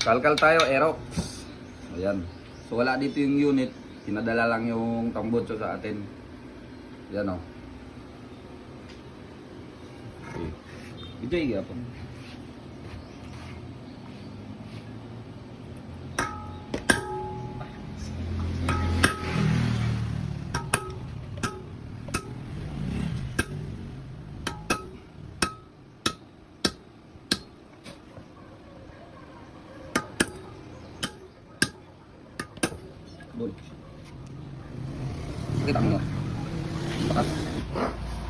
Kalkal tayo, Aerox. Ayan. So wala dito yung unit. Pinadala lang yung tambutso sa atin. Ayan o. Okay. Ito yung gapon. Doon. Kita mo. Bakas.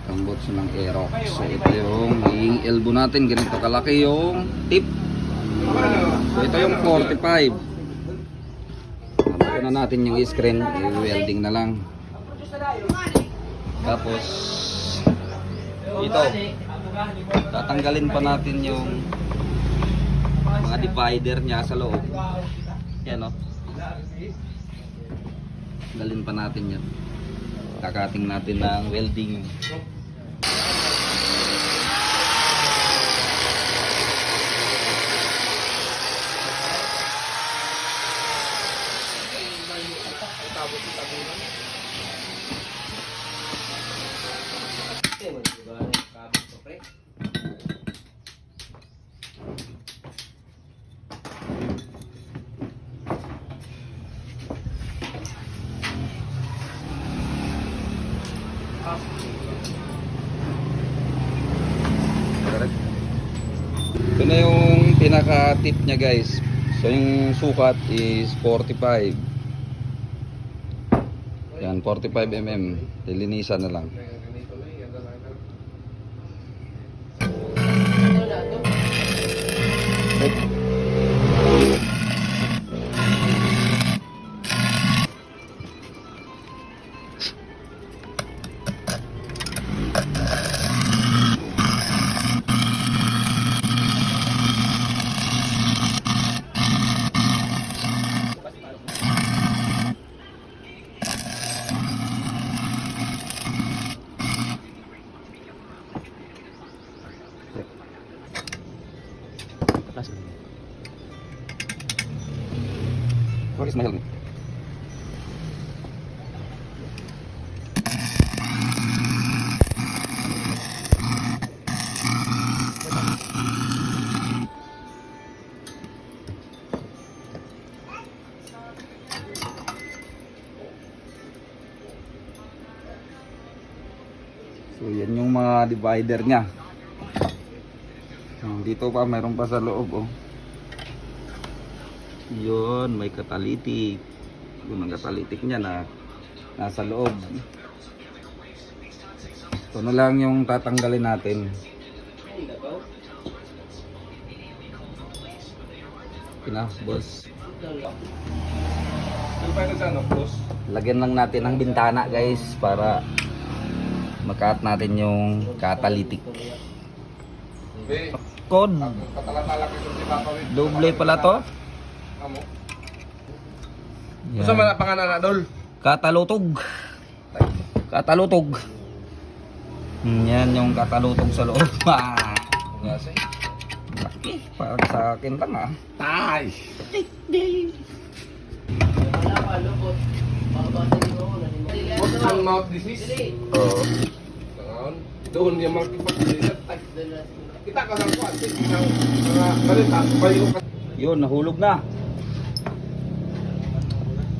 Tambutso ng Aerox. So ito yung magiging elbow natin. Ganito kalaki yung tip. So ito yung 45. Ito na natin yung screen. I-welding na lang. Tapos ito. Tatanggalin pa natin yung mga divider niya sa loob. Yan o. Tanggalin pa natin yan. Kakating natin ng welding. Ito na yung pinaka-tip niya guys. So yung sukat is 45. Yan, 45 mm. Lilinisan na lang. Where is my helmet? So yan yung mga divider niya. Dito pa mayroon pa sa loob oh. Yun, may catalytic. Yung ang catalytic niya na nasa loob. Ito na lang yung tatanggalin natin. Okay na, boss. Lagyan lang natin ng bintana guys para makaat natin yung catalytic. Code. Doble pala to. Gusto mo na pangalan na dol? Katalutog. Katalutog. Yan yung katalutog sa loob. Laki. Parang sa akin lang ah. Tay! What's ang mouth disease? Oo. Doon yung makipag-dilat. Kita ka lang kuwan. Mga balita. Yun, nahulog na.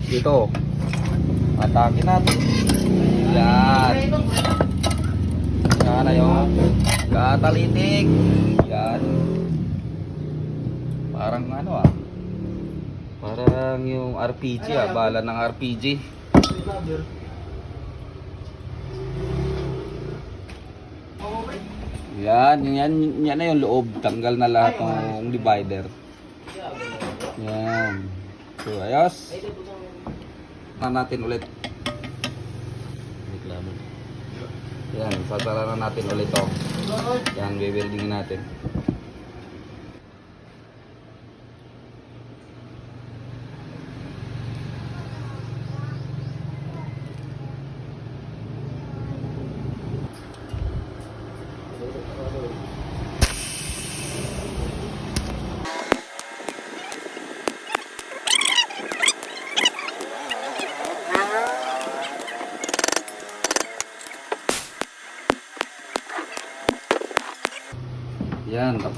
Dito. Atake natin. Yan. Yan na yung catalytic. Yan. Parang ano ah. Parang yung RPG ah. Bala ng RPG. Yan na yung loob. Tanggal na lahat ng divider. Yan. So, ayos. Natin ulit. Reklamo. Yan, sasara na natin ulit to. Yan, welding natin.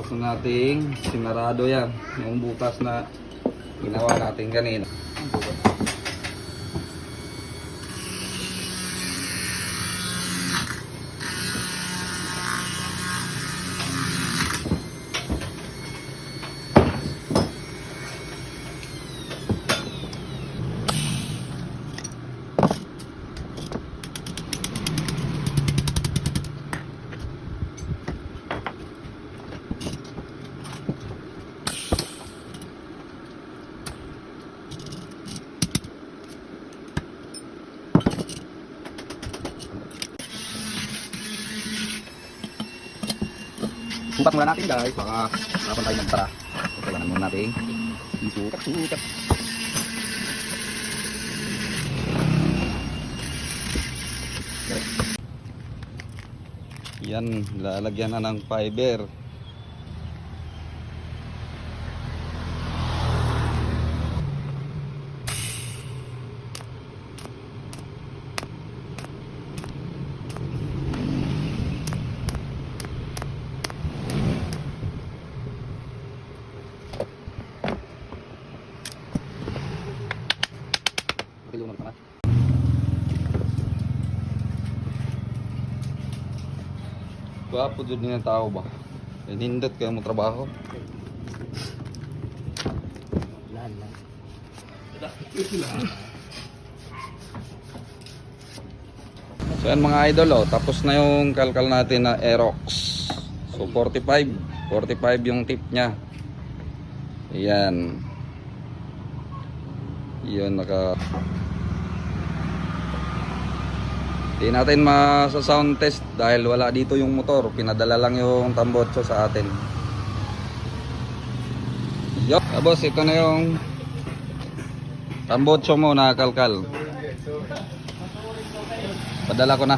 Gusto nating sinarado yan. Yung butas na ginawa natin kanina. Sukat muna natin guys, baka harapan tayo magtara. Kailangan muna natin isukat. Yan, lalagyan na ng fiber. Gwapo dyan yung tao ba? Nindot kayo mo trabaho. So yan mga idol, oh, tapos na yung kalkal natin na Aerox. So 45 yung tip nya. Ayan. Yun naka. Di natin masa-sound test dahil wala dito yung motor. Pinadala lang yung tambotso sa atin. Yo, boss, ito na yung tambotso mo na kalkal. Padala ko na.